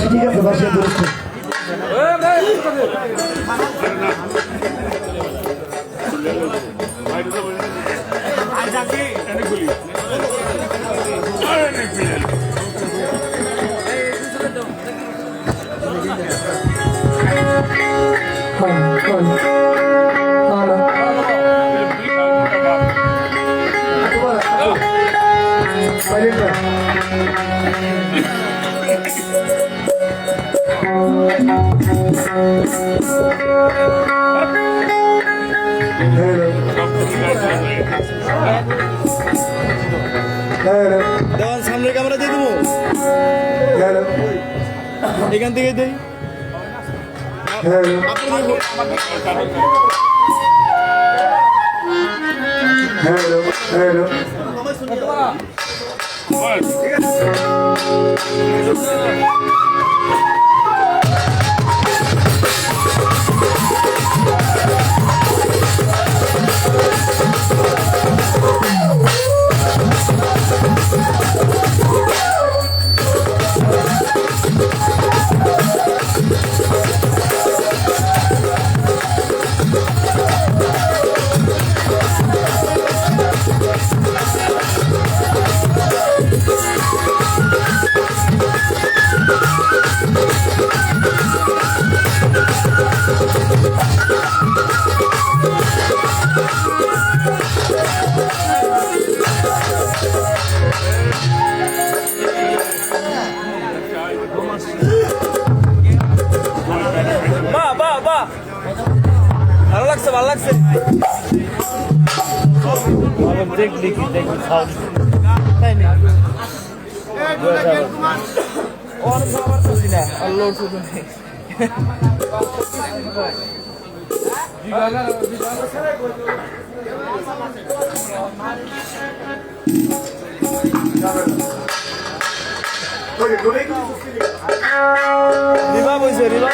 ঠিক আছে বাসে বলছি দেওয়ান সামনের ক্যামেরা দিয়ে দেবো এখান থেকে দেই হ্যালো হ্যালো ভালো লাগছে ভালো লাগছে দেখলি কি দেখি তাই না অনেক খাবার করছি না আল্লাহর শুধু নেই রিবা বইছে রিবা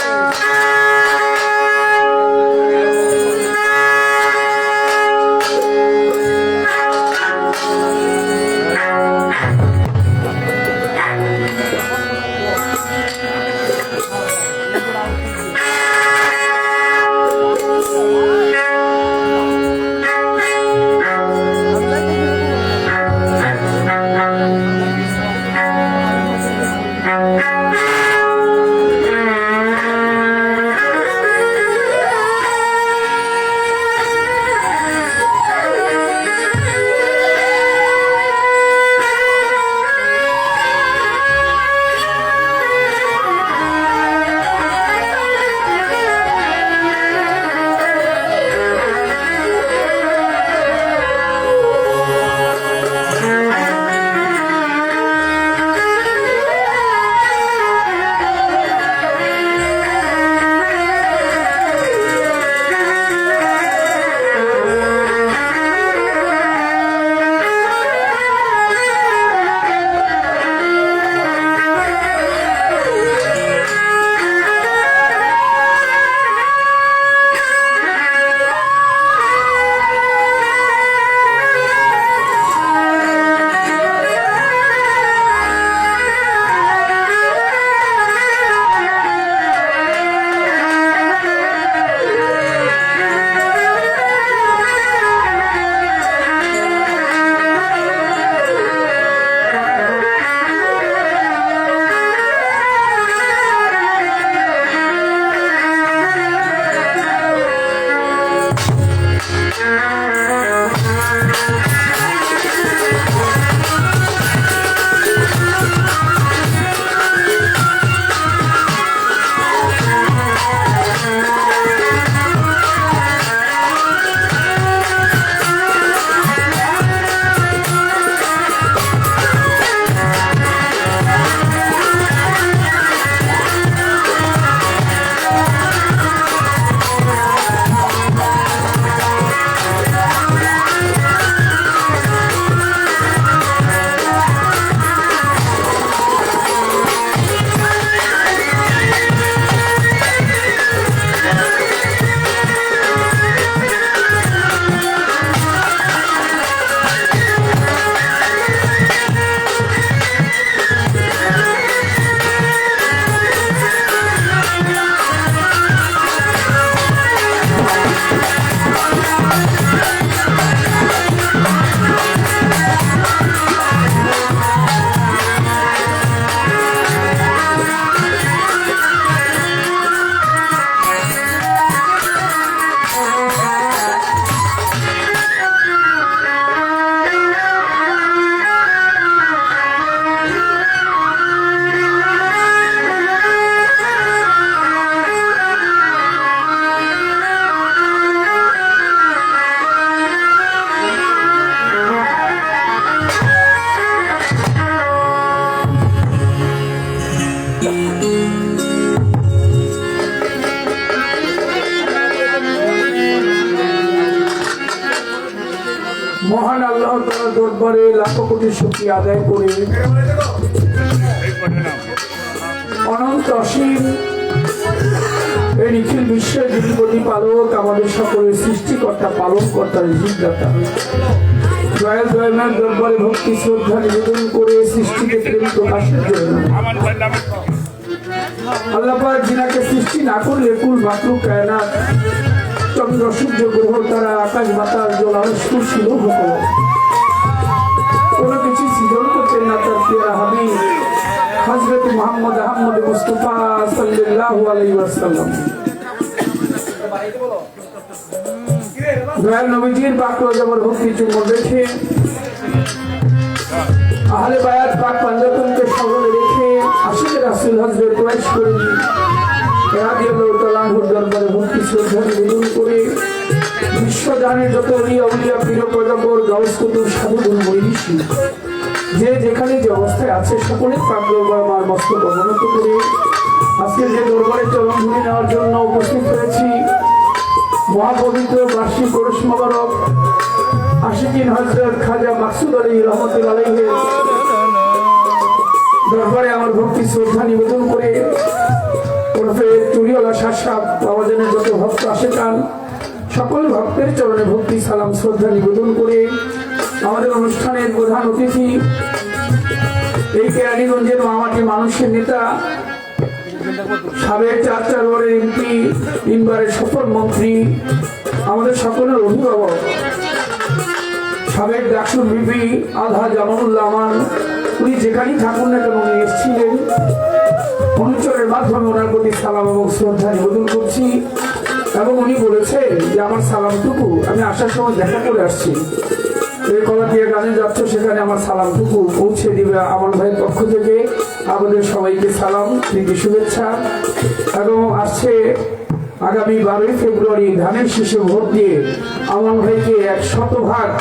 দরবারে লাখ কোটি শুকরিয়া আদায় করে অনন্ত অসীম এই নিখিল বিশ্বের যিনি প্রতিপালক, আমাদের সকলের সৃষ্টিকর্তা, পালন কর্তা, জীবদাতা, দয়াল দয়াল দরবারে ভক্তি শ্রদ্ধা নিবেদন করে সৃষ্টিকে প্রেম প্রকাশের জন্য আল্লাহ পাক যিনাকে সৃষ্টি না করলে কুল মাকলুক কায়নাত, চন্দ্র সূর্য গ্রহ তারা, আকাশ বাতাস জলাশয় ছিল কোনো কিছু সৃজন করতেন না তার প্রিয় হাবিব হযরত মুহাম্মদ আহমদ মুস্তাফা সাল্লাল্লাহু আলাইহি ওয়াসাল্লাম। দয়াল নবীজির পাক রোজার ভক্তি চুম্বন রেখে আহলে বায়াত পাক পাঞ্জাতনকে স্মরণে রেখে আশিক রাসূল হযরত কুরাইশ করিম রাদিয়াল্লাহু তাআলা আনহুর দরবারে ভক্তি শ্রদ্ধা নিবেদন করে বিশ্বজানের যত ওলিয়া উলিয়া পীর প্রজাপর গাউস কুতুব সাধুগুণ মহিষী যে যেখানে যে অবস্থায় আছে সকলের পাক দরবার আমার মস্তক অবনত করে আজকে যে দরবারে চরণ ধরে নেওয়ার জন্য উপস্থিত হয়েছি, মহাপবিত্র বার্ষিক ওরস মোবারক আশিকিন হযরত খাজা মাকসুদ আলী রহমতুল্লাহ আলাইহির দরবারে আমার ভক্তি শ্রদ্ধা নিবেদন করে ওরফে চুরিওয়ালা শাহ সাহেব বাবাজানের যত ভক্ত আশেকান সকল ভক্তের চরণে ভক্তি সালাম শ্রদ্ধা নিবেদন করে আমাদের অনুষ্ঠানের প্রধান অতিথি এই কেরানীগঞ্জের মামাটি মানুষের নেতা, সাবেক 4 বারের এমপি, 3 বারের সফল মন্ত্রী, আমাদের সকলের অভিভাবক, সাবেক ডাকসুর বিপি আলহাজ জামানুল্লাহ আমান, উনি যেখানেই থাকুন না কেন উনি এসেছিলেন, অনুচরের মাধ্যমে ওনার প্রতি সালাম এবং শ্রদ্ধা নিবেদন করছি। এবং উনি বলেছেন যে আমার সালামটুকু আমি আসার সময় দেখা করে আসছি, এই কলাটিয়া গানে যাচ্ছ সেখানে আমার সালামটুকু পৌঁছে দিবে আমার ভাইয়ের পক্ষ থেকে। আমাদের সবাইকে সালাম, প্রীতি, শুভেচ্ছা। এবং আসছে আগামী 12 ফেব্রুয়ারি ধানের শীষে ভোট দিয়ে আমার ভাইকে 100%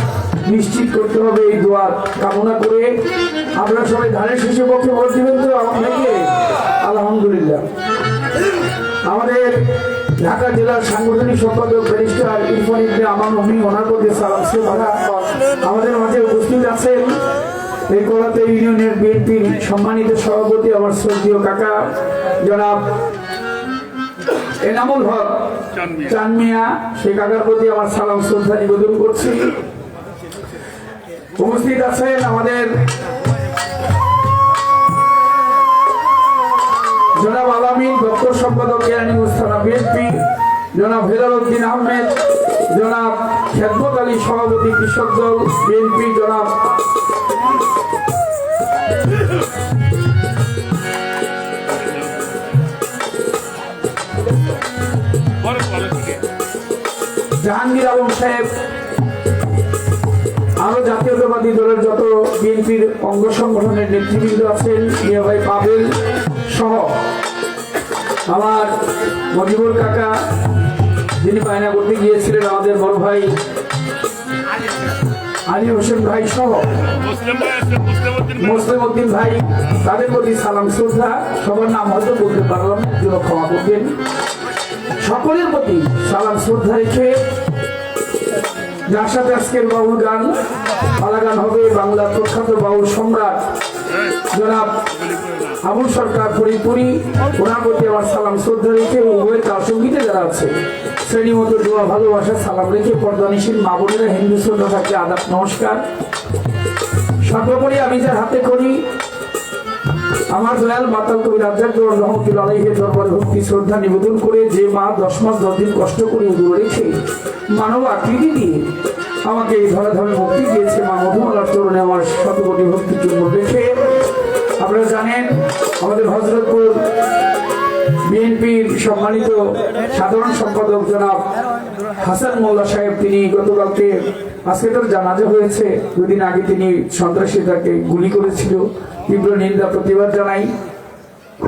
নিশ্চিত করতে হবে, এই দোয়া কামনা করে আপনারা সবাই ধানের শীষের পক্ষে ভোট দিবেন তো আমার ভাইকে? আলহামদুলিল্লাহ। আমাদের ঢাকা জেলার সাংগঠনিক সম্পাদক ব্যারিস্টার ইরফান ইবনে আমান উনি ওনার প্রতি সালাম শ্রদ্ধা আমাদের মাঝে উপস্থিত আছেন। এই কলাতে ইউনিয়নের বিএনপির সম্মানিত সভাপতি আমার শ্রদ্ধেয় কাকা জনাব এনামুল হক চানমিয়া, সেই কাকার প্রতি আমার সালাম শ্রদ্ধা নিবেদন করছি। উপস্থিত আছেন আমাদের জনাব আলামিন দপ্তর সম্পাদক কেরানীগঞ্জ থানা বিএনপি, জনাব হেলাল উদ্দিন আহমেদ, জনাব খেদমত আলী সভাপতি কৃষক দল বিএনপি, জনাব জাহাঙ্গীর আলম সাহেব, আরো জাতীয়তাবাদী দলের যত বিএনপির অঙ্গ সংগঠনের নেতৃবৃন্দ আছেন, মিয়া ভাই পাবেল সহ আমার মজিবুর কাকা যিনি বায়না করতে গিয়েছিলেন, আমাদের বড় ভাই আলী হোসেন ভাই সহ মুসলিম উদ্দিন ভাই, তাদের প্রতি সালাম শ্রদ্ধা। সবার নাম হয়তো বলতে পারলাম, যেন ক্ষমা করবেন। সকলের প্রতি সালাম শ্রদ্ধা রেখে যার সাথে আজকের বাউল গান পালা গান হবে বাংলার প্রখ্যাত বাউল সম্রাট জনাব আবুল সরকার ফরিদপুরি, ওনার প্রতি আমার সালাম শ্রদ্ধা রেখে উভয়ের কাল সঙ্গীতে যারা আছে শ্রেণী মতো দোয়া ভালোবাসা সালাম রেখে পর্দানিশীল মা বোনেরা হিন্দু শ্রদ্ধা থাকে আদাব নমস্কার। সর্বোপরি আমি যার হাতে করি আমার দয়াল মাতাল কবি রাজ্জাক রহমতুল্লাহ আলাইহির দরবারে ভক্তি শ্রদ্ধা নিবেদন করে যে মা 10 মাস 10 দিন কষ্ট করে দূরে রেখে মানব আকৃতি দিয়ে আমাকে এই ধরাধামে মুক্তি দিয়েছে, মা মধুমালার চরণে আমার শতকোটি ভক্তি চুম্বন রেখে। আপনারা জানেন আমাদের হযরতপুর বিএনপির সম্মানিত সাধারণ সম্পাদক জনাব হাসান মোল্লা সাহেব, তিনি গতকালকে আজকে তার জানাজা হয়েছে, 2 দিন আগে তিনি সন্ত্রাসী তাকে গুলি করেছিল, তীব্র নিন্দা প্রতিবাদ জানাই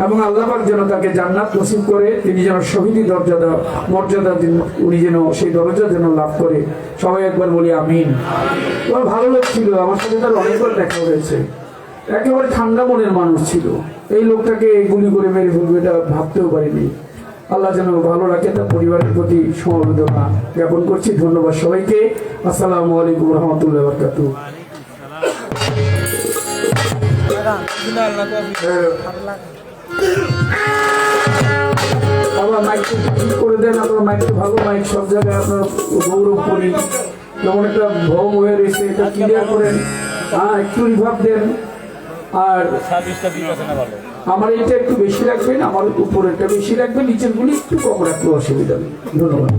এবং আল্লাহ পাক যেন তাকে জান্নাত নসিব করে, তিনি যেন শহীদি মর্যাদা উনি যেন সেই দরজা যেন লাভ করে। সবাই একবার বলি আমিন। তোমার ভালো লোক ছিল, আমার সাথে তার অনেকবার দেখা হয়েছে, একেবারে ঠান্ডা মনের মানুষ ছিল। এই লোকটাকে গুলি করে মেরে ফেলবে এটা ভাবতেও পারিনি। আল্লাহ যেন ভালো রাখে, তার পরিবারের প্রতি সমবেদনা জ্ঞাপন করছি। ধন্যবাদ সবাইকে। আসসালামু আলাইকুম রহমতুল্লাহ বারাকাতুহু। final na kami. আবার মাইকটা ঠিক করে দেন, আপনার মাইকটা ভালো মাইক, সব জায়গায় আপনার গৌরব করি। যেমন একটা ভম হয়ে রয়েছে, এটা ক্লিয়ার করেন, হ্যাঁ একটু রিভাব দেন। আর সার্ভিসটা ঠিক আছে না ভালো? আমার এটা একটু বেশি রাখবেন, আমার উপরেরটা বেশি রাখবেন, নিচের গুলি একটু কম রাখলে অসুবিধা নেই। ধন্যবাদ।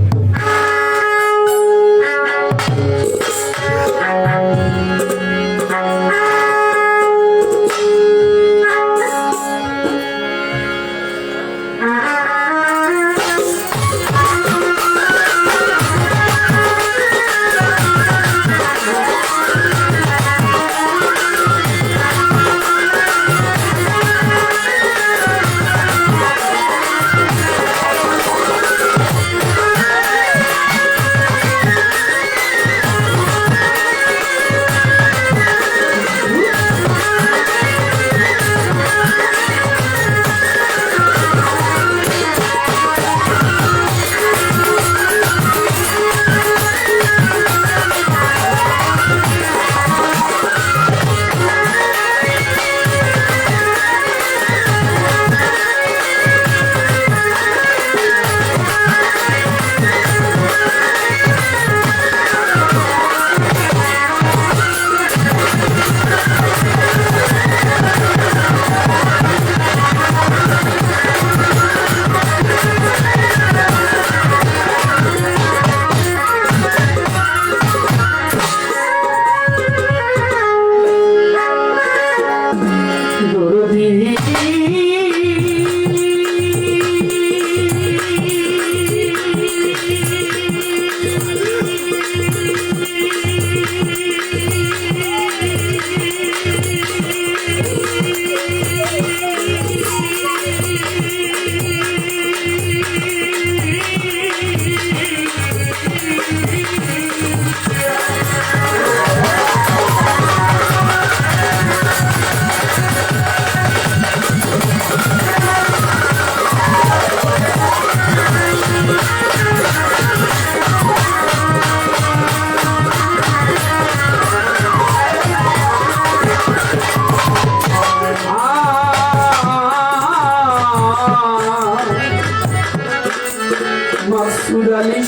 মাসুদ আলী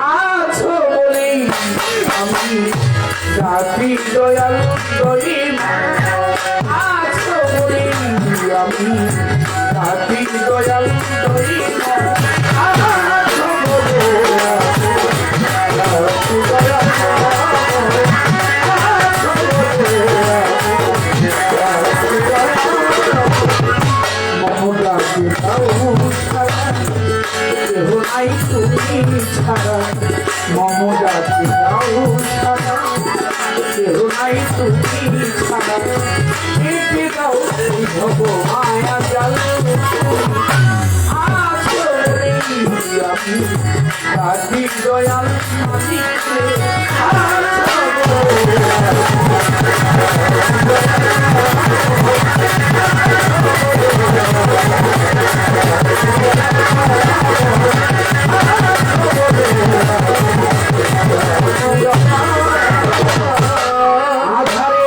আছো বলে আমি জাতি দয়াল দলিম, আছো বলে আমি জাতি দয়াল দলিম, আছো বলে মমদাকে দাও ছাড়া কেউ নাই তুমি ছাড়া, একে দাও ভব মায়া জাল, আসলে আমি রাজি দয়াল মালিকে আধারে প্রহরে চলিয়া আধারে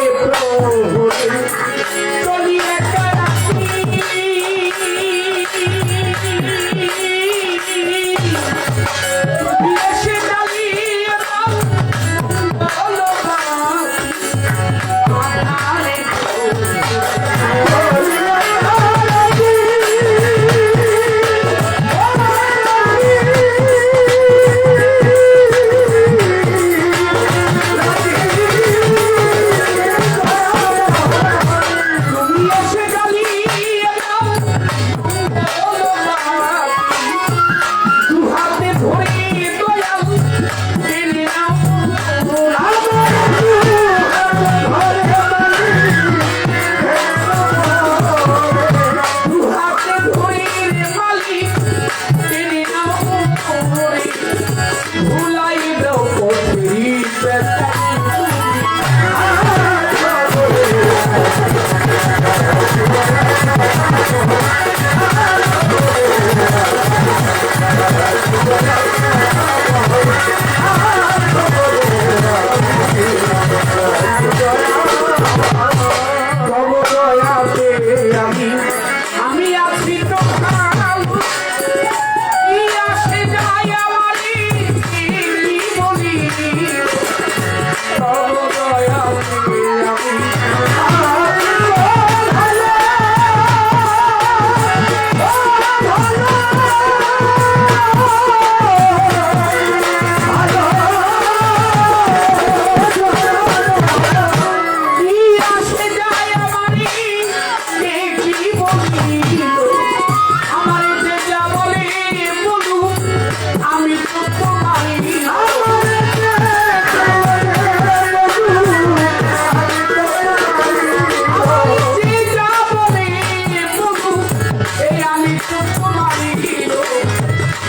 আমি তো তোমারই হিরো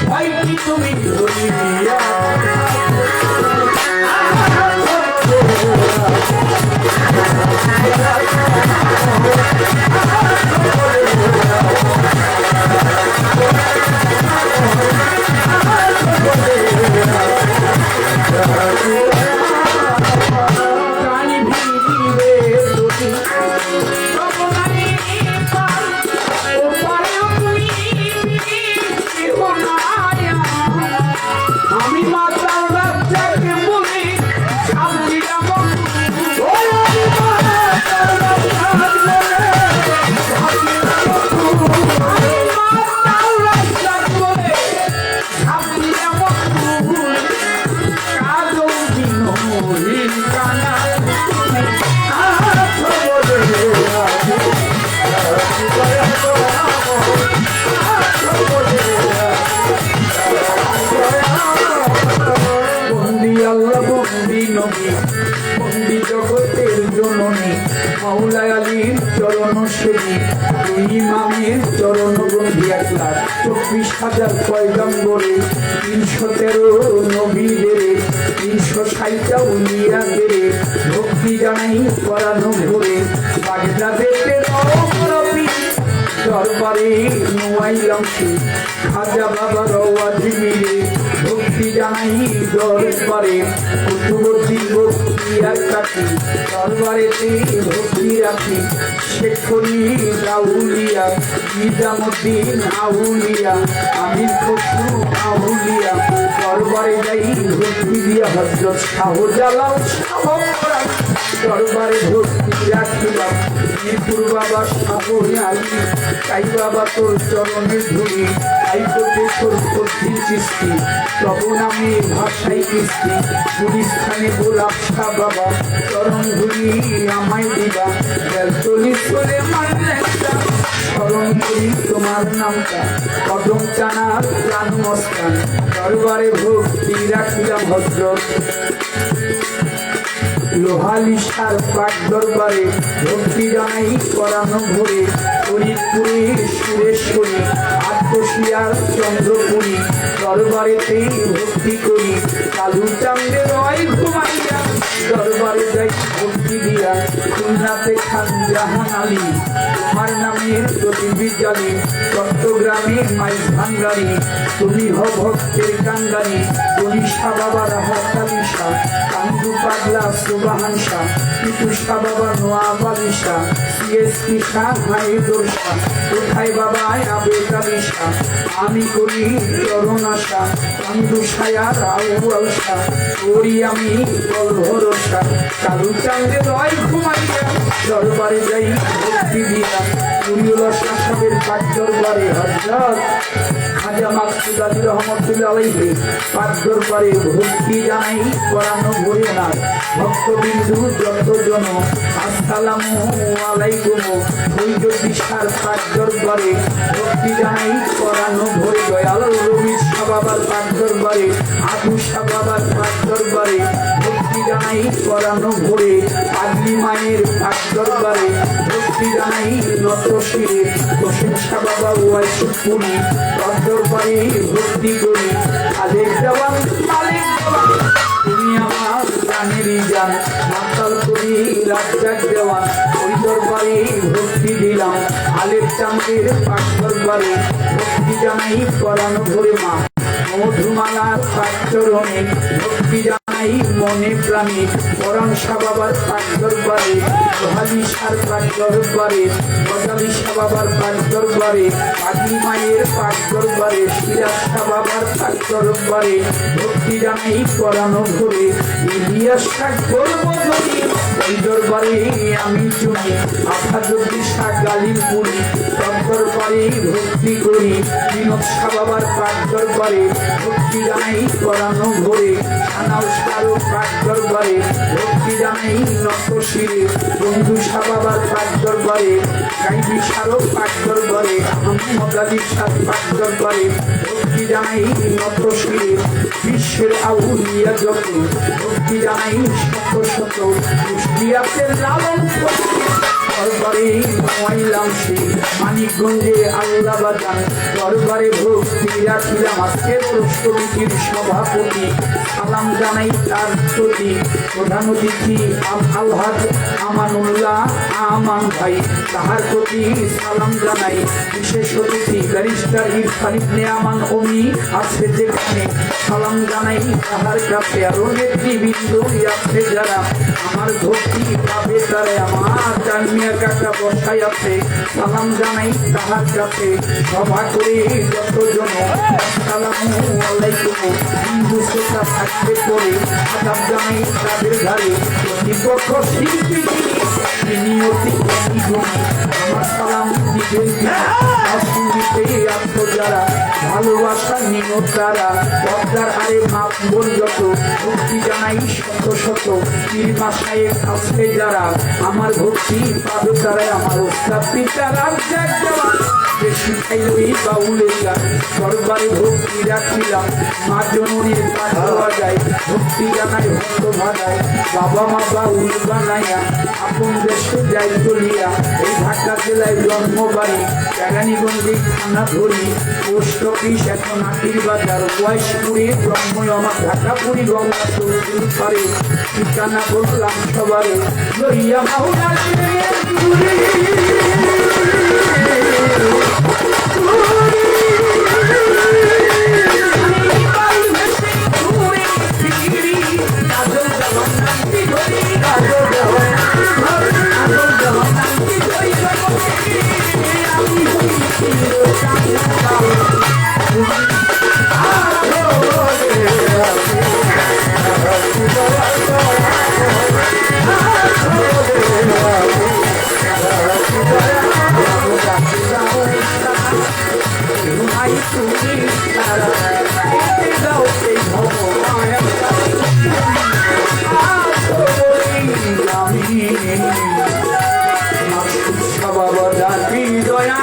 ভাই কি তুমি ধরিয়া আমি মাতাল রাজ্জাকে বলি সামজিরা বন্ধু আমি মাতাল রাজ্জাক বলে সামজিরা বন্ধু কাজল দিন কানা বন্দি আল্লাহ বন্দি নবী বন্দি জগতের জননী মাওলা আলীর চরণ সেবী দুই ইমামের চরণ বন্দি 1,24,000 পয়গম্বরে 313 নবীদের 360টা উলিয়াদের ভক্তি জানাই পরানো ভরে বাগদাদের নরপি দরবারে নুয়াইলাম খাজা বাবা রওয়াজি মিলে ভক্তি জানাই দরবারে কুতুবুদ্দি ভক্তি আর কাটি দরবারেতে ভক্তি রাখি শেখরি রাউলিয়া নিজামুদ্দিন আউলিয়া আমির খসরু আউলিয়া দরবারে যাই ভক্তি দিয়া হযরত শাহজালাল শাহপরাণ দরবারে ভক্তি রাখিলাম মিরপুর বাবা শাহরি আলী তাই বাবা তোর চরণে ধরি তাই তোকে তোর পদ্ধি সৃষ্টি তবু নামে ভাষাই কৃষ্টি গুলিস্থানে গোলাপ শাহ বাবা চরণ ধরি আমায় দিবা বেলতলি চলে মারলে স্মরণ করি তোমার নামটা কদম চানার প্রাণ মস্তান দরবারে ভক্তি রাখিলাম হযরত লোহালিশার পাক দরবারে ভক্তি জানাই করানো ভরে ফরিদপুরে সুরেশ্বরী আত্মশিয়ার চন্দ্রপুরী দরবারেতে ভক্তি করি কালু চাঁদে রয় ঘুমাইয়া দরবারে যাই ভক্তি দিয়া খুলনাতে খান জাহান আলী তোমার নামের প্রতিবিদ জানি চট্টগ্রামে মাইজ ভান্ডারি তুমি হ ভক্তের কান্দারি গণিশা বাবা রাহাতালিশা কান্দু পাগলা সুবাহান শাহ পিতুষা বাবা নোয়াব আলী শাহ সিএসপি শাহ হাইদুর শাহ কোথায় বাবা আবেদ আলী শাহ আমি করি চরণ আশা কান্দু সায়ার আউয়াল শাহ করি আমি বল ভরসা কালু চাঁদে রয় ঘুমাইয়া দরবারে যাই ভক্তি দিয়া কুড়িউল্লাহ শাহ সাহেবের পাক দরবারে হযরত খাজা মাকসুদ আলী রহমতুল্লাহ আলাইহি পাক দরবারে ভক্তি জানাই করানো ভরে না ভক্তবিন্দু যতজন আসসালামু আলাইকুম ওই জ্যোতিষার পাক দরবারে ভক্তি জানাই করানো ভরে দয়াল রবি শাহ বাবার পাক দরবারে আবু শাহ বাবার পাক দরবারে ভক্তি জানাই করানো ভরে পাগলি মায়ের পাক দরবারে ভক্তি জানাই নত শিরে হোসেন শাহ বাবা ওয়াইসুপুরি পাক দরবারে ভক্তি করি আলেক দেওয়ান মালিক দেওয়ান তুমি আমার জানেরই জান মাতাল করি রাজ্জাক দেওয়ান ওই দরবারে ভক্তি দিলাম আলেক চাঁদের পাক দরবারে ভক্তি জানাই করানো ভরে মা মধুমালা পাক চরণে ভক্তি জানাই মনে প্রাণে পরাণ শাহ বাবার পাক দরবারে লোহালিশার পাক দরবারে গজালি শাহ বাবার পাক দরবারে পাগলি মায়ের পাক দরবারে সিরাজ শাহ বাবার পাক দরবারে ভক্তি জানাই করানো ভরে ইলিয়াস শাহ করব ধরি ওই দরবারে আমি চুনি আফাজুদ্দিন শাহ গালিমপুরি সব দরবারে ভক্তি করি বিনোদ শাহ বাবার পাক দরবারে ভক্তি জানাই করানো ভরে আনাও সারো পাক দরবারে ভক্তি জানাই নত শিরে বন্ধু সাবাবার পাক দরবারে গাইবি সারো পাক দরবারে আহমদ আলী সার পাক দরবারে ভক্তি জানাই নত শিরে বিশ্বের আউলিয়া যত ভক্তি জানাই শত শত কুষ্টিয়াতে লালন দরবারে ময়লাম সে মানিকগঞ্জে আল্লাহ বাজান দরবারে ভক্তি রাখিলাম আজকে প্রশ্নবিধির সভাপতি সালাম জানাই তার প্রতি প্রধান অতিথি আলহাজ আমানুল্লাহ আমান ভাই তাহার প্রতি সালাম জানাই বিশেষ অতিথি ব্যারিস্টার ইরফান ইবনে আমান অমি আছে যেখানে সালাম জানাই তাহার কাছে আরো নেতৃবৃন্দ আছে যারা আমার ভক্তি পাবে তারা আমার জানিয়া কাকা বসাই আছে সালাম জানাই তাহার কাছে সভা করে যতজন আসসালামু আলাইকুম হিন্দু শ্রোতা থাকতে পরে আদাব জানাই তাদের ঘরে প্রতিপক্ষ শিল্পী তিনি অতি আমার সালাম নিজের অসুবিধে আত্ম যারা ভালোবাসা নিয় তারা পর্দার আরে মাপ বল যত ভক্তি জানাই শত শত পীর মাসায়ের কাছে যারা আমার ভক্তি পাবে তারা আমার ওস্তাদ পিতা রাজ্জাক জওয়ান বেশি খাইলই বাউলে গান দরবারে ভক্তি রাখিলাম মা জননীর পাঠ দেওয়া যায় ভক্তি জানাই ভক্ত ভাগায় বাবা মা বাউল বানাইয়া আপন দেশে যাই চলিয়া এই ঢাকা জেলায় জন্মবাড়ি কেরানীগঞ্জে থানা ধরি পোস্ট অফিস এখন আটির বাজার ওয়াইশপুরে ব্রহ্ম আমার ঢাকাপুরি গঙ্গা চৌধুরী পারে ঠিকানা বললাম সবারে লইয়া মাহুরা বাবা জাতি দয়া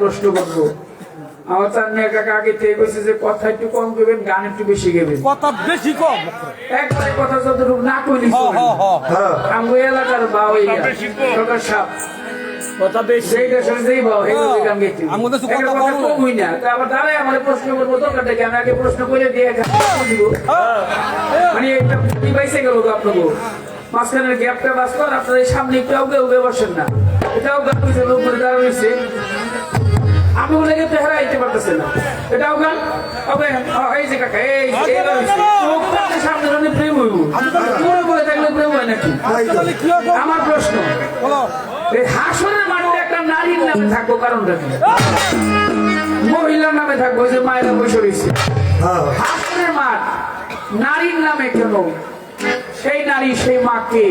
প্রশ্ন করবো আমার চাঁদনিয়া কাকা আগে থেকে কইছে যে কথা একটু কম করবেন গান একটু বেশি গাবেন কথা বেশি কম একবারে কথা যতটুকু না কইলি আমগো এলাকার বাউই সরকার সাহেব কথা বেশি সেইটা শুনতেই বাউ এই গান গাইতে আমগো তো কথা কমই না আবার দাঁড়ায় আমার প্রশ্ন করবো দরকারটা কি আমি আগে প্রশ্ন করে দিয়ে দিব মানে একটা ডিভাইসে গেল আপনাকে মাঝখানের গ্যাপটা বাঁচলো আপনার এই সামনে একটু উগে উগে বসেন না এটাও গান কইছে লোক করে দাঁড়াইছে আমি বলে গেতে হারাইতে পারতেছে না এটাও গান ওকে এই যে কাকা এই সামনে জন্য প্রেম হইব তুমি বলে থাকলে প্রেম হয় নাকি আমার প্রশ্ন এই হাসনের মাঠে একটা নারীর নামে থাকবো কারণটা কি মহিলার নামে থাকবো যে মায়েরা বসে রয়েছে হ্যাঁ। হাসরের মাঠ নারীর নামে কেন? সেই নারী সেই মাকে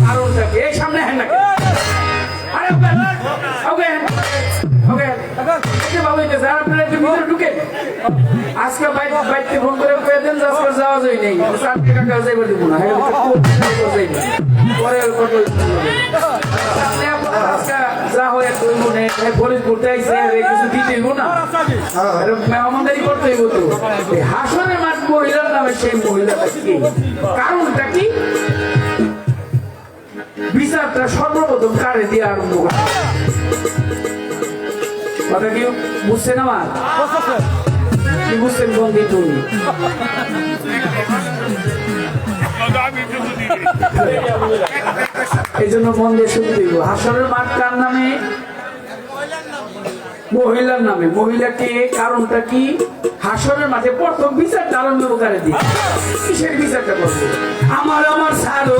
কারণটাকে এই সামনে হ্যাঁ নাকি আরে ওকে ওকে ওকে ভালো হইতেছে আর আপনারা একটু ভিতরে ঢুকে আজকে বাইতে ফোন করে কয়ে দেন যে আজকে যাওয়া যায় নাই সামনে কাকা যাইবার দিব না হ্যাঁ পরে সামনে আপনারা আজকে যা হয় একটু মনে পুলিশ ঘুরতে আইসে কিছু দিতে হইব না মেহমানদারি করতে হইব তো হাসনের মাঠ মহিলার নামে সেই মহিলাটা কি কারণটা কি বিচারটা সর্বপ্রথম কারে দিয়ে আরম্ভ করে কথা কি বুঝছেন আমার কি বুঝছেন বন্ধু তুমি এই জন্য মন দিয়ে শুনতে দিব হাসনের মাঠ কার নামে মহিলার নামে মহিলাকে কারণটা কি হাসনের মাঠে প্রথম বিচারটা আরম্ভ করে দিই কিসের বিচারটা করবো আমার আমার সারো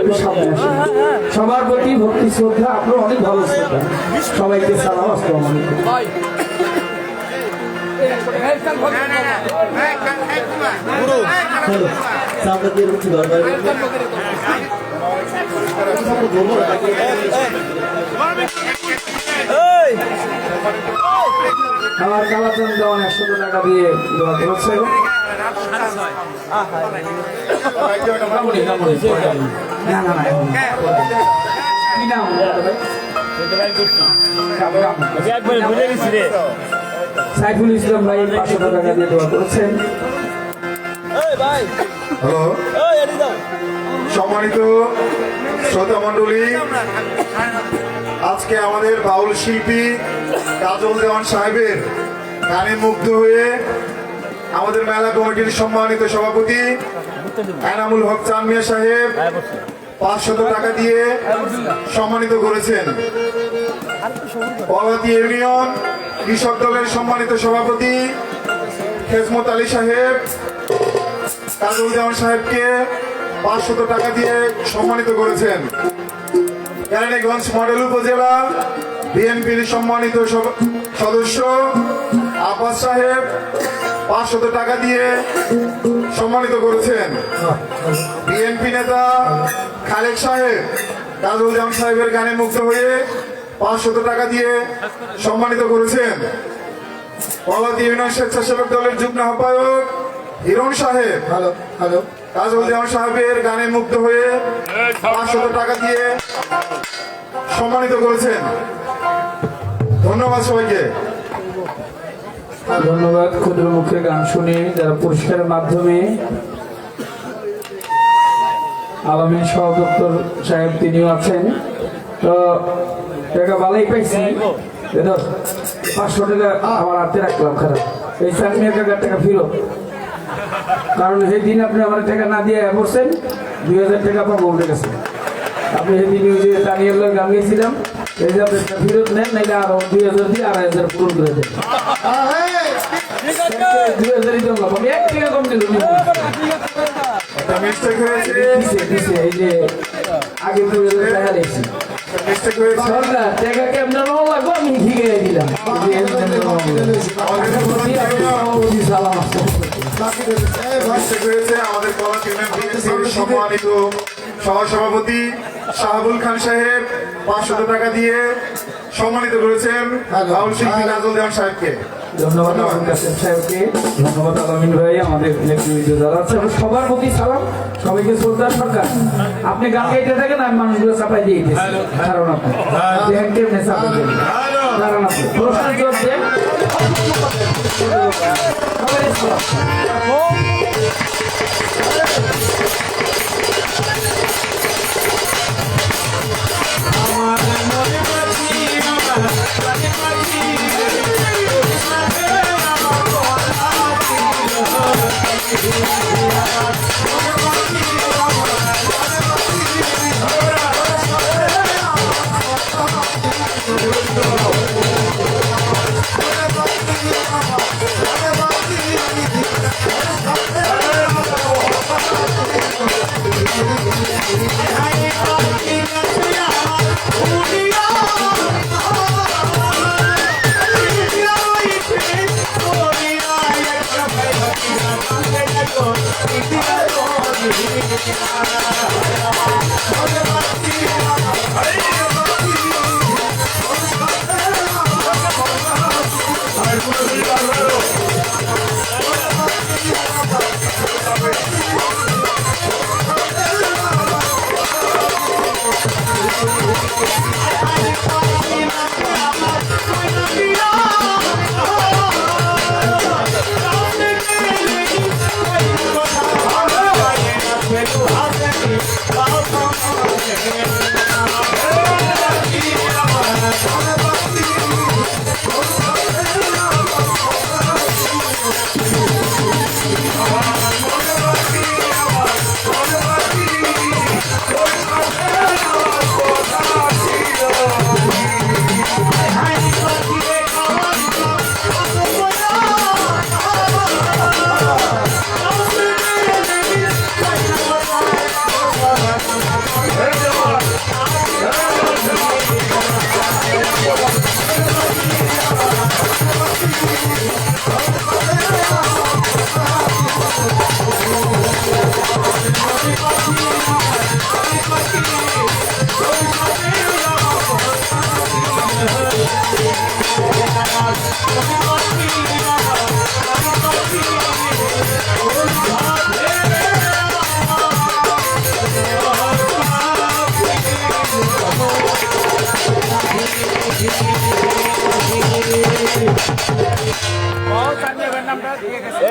একটু সামনে আসেন। সবার প্রতি ভক্তি শ্রদ্ধা, আপনার অনেক ভালো শ্রদ্ধা। সবাইকে সালাম, আসসালামু আলাইকুম। ভাই সামনে দিয়ে রুচি দরকার আমার কালাচন দেওয়ান 100 টাকা দিয়ে দোয়া করেছে। না না না, কি নাম একবার ভুলে গেছি রে। সাইফুল ইসলাম ভাই 500 টাকা দিয়ে দোয়া করেছেন। ভাই হ্যালো, সম্মানিত শ্রোতা মণ্ডলী, আজকে আমাদের বাউল শিল্পী কাজল দেওয়ান সাহেবের গানে মুগ্ধ হয়ে আমাদের মেলা কমিটির সম্মানিত সভাপতি এনামুল হক চান মিয়া সাহেব 500 টাকা দিয়ে সম্মানিত করেছেন। পলাতি ইউনিয়ন কৃষক দলের সম্মানিত সভাপতি খেজমত আলী সাহেব কাজল দেওয়ান সাহেবকে 500 টাকা দিয়ে সম্মানিত করেছেন। কেরানীগঞ্জ মডেল উপজেলা বিএনপির সম্মানিত সদস্য আব্বাস সাহেব 500 টাকা দিয়ে সম্মানিত করেছেন। বিএনপি নেতা খালেক সাহেব কাজল দেওয়ান সাহেবের গানে মুগ্ধ হয়ে 500 টাকা দিয়ে সম্মানিত করেছেন। পলাতি ইউনিয়ন স্বেচ্ছাসেবক দলের যুগ্ম আহ্বায়ক হিরণ সাহেব হ্যালো হ্যালো কাজল দেওয়ান সাহেবের গানে মুগ্ধ হয়ে 500 টাকা দিয়ে সম্মানিত করেছেন। ধন্যবাদ সবাইকে। ধন্যবাদ। ক্ষুদ্র মুখে গান শুনে যারা পুরস্কারের মাধ্যমে আলামিন সহদপ্তর সাহেব তিনিও আছেন, তো টাকা ভালোই পাইছি। 500 টাকা আমার হাতে রাখলাম, খারাপ এই 4,000 টাকা ফেরত, কারণ সেদিন আপনি আমার টাকা না দিয়ে বসছেন, 2000 টাকা পাবো উঠে গেছে। আপনি সেদিন ওই যে তানিয়ার লোক গান গেছিলাম, এই যে আপনি ফেরত নেন, নাইলে আরো 2000 দিয়ে 2,500 পূরণ করে দেন। 2000 দিলাম, আমি 1 টাকা কম দিল। একটা মিস্টেক হয়েছে, এই যে আগে 2000 টাকা দিয়েছি মিস্টেক হয়েছে। সরকার, টাকা কেমন লাগবো আমি ঠিকই দিলাম। সালাম মিস্টেক হয়েছে। আমাদের পলাতি ইউনিয়ন বিএনপির সম্মানিত সহসভাপতি শাহাবুল খান সাহেব 500 টাকা দিয়ে সম্মানিত করেছেন বাউল শিল্পী কাজল দেওয়ান সাহেবকে। ধন্যবাদ আলমিন কাসেম সাহেবকে, ধন্যবাদ আলমিন ভাই, আমাদের নেতৃবৃন্দ যারা আছে সবার প্রতি সালাম, সবাইকে শ্রদ্ধা। সরকার, আপনি গান গাইতে থাকেন, আমি মানুষগুলো চাপাই দিয়ে দিয়েছি, কারণ আপনি দেখেন কেমনে চাপাই দিয়ে কারণ আপনি প্রশ্ন জোর দেন। সবাই সালাম।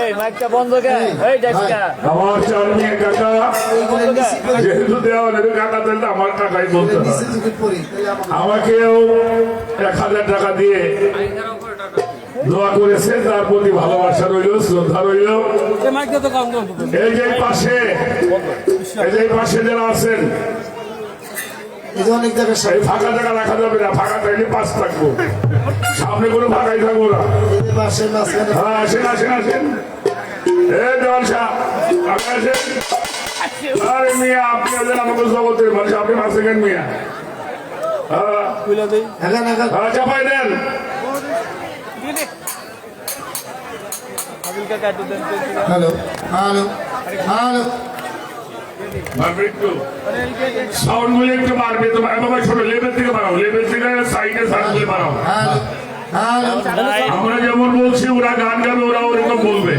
এই মাইকটা বন্ধ কে এই ডেস্কা আমার চাঁদনি কাকা এইগুলো নিচে করে যেহেতু দেওয়া নেবে কাকা তাহলে আমার কাকাই বলতে হয়। নিচে যদি পড়ি তাহলে আমাকে আমাকেও 1000 টাকা দিয়ে দোয়া করেছে, তার প্রতি ভালোবাসা রইল, শ্রদ্ধা রইল। এই মাইকটা তো কম দাও এই যে পাশে যারা আছেন, এই যে অনেক জায়গায় এই ফাঁকা জায়গা রাখা যাবে না, ফাঁকা থাকলে পাশ থাকবো, সামনে কোনো ফাঁকাই থাকবো না। এই যে বাসের মাঝখানে হ্যাঁ, আসেন এই দেওয়াল সাহেব, আপনি আসেন। আরে মিয়া, আপনি হলেন আমাকে জগতের মানুষ, আপনি আসেন মিয়া। হ্যাঁ, কইলা দেই এখানে চাপাই দেন। আবিল কাকা একটু দেন তো হ্যালো হ্যালো হ্যালো বাড়বে একটু সাউন্ড গুলো একটু বাড়বে, তোমার বাবা ছোট লেভেল থেকে বাড়াও, লেভেল থেকে সাইডে সাউন্ড গুলো বাড়াও। হ্যালো হ্যালো আমরা যেমন বলছি ওরা গান গাবে, ওরা ওরকম বলবে।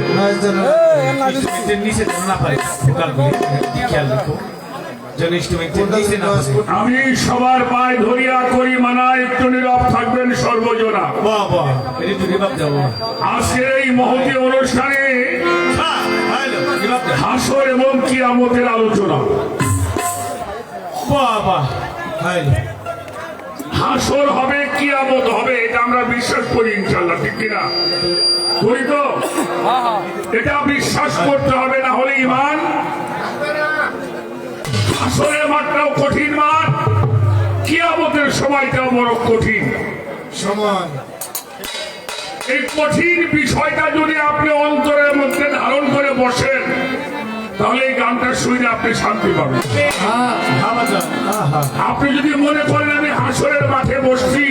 নিচে যেন না পারে ভোকালগুলি খেয়াল রাখো, যেন ইনস্ট্রুমেন্টের নিচে না পারে। আমি সবার পায়ে ধরিয়া করি মানা, একটু নীরব থাকবেন সর্বজনা। বাহ বাহ, এটা একটু রিভাব দাও। আজকের এই মহতী অনুষ্ঠানে হ্যালো, রিভাব দাও। হাসর এবং কিয়ামতের আলোচনা। বাহ বাহ, হ্যালো। হাসর হবে, কিয়ামত হবে, এটা আমরা বিশ্বাস করি ইনশাল্লাহ, ঠিক কিনা? করি তো? এটা বিশ্বাস করতে হবে, না হলে ইমান। হাসরের মাঠটাও কঠিন মাঠ, কিয়ামতের সময়টাও বড় কঠিন সময় এই কঠিন বিষয়টা যদি আপনি অন্তরের মধ্যে ধারণ করে বসেন, তাহলে এই গানটা শুনে আপনি শান্তি পাবেন। আপনি যদি মনে করেন আমি হাসরের মাঠে বসছি,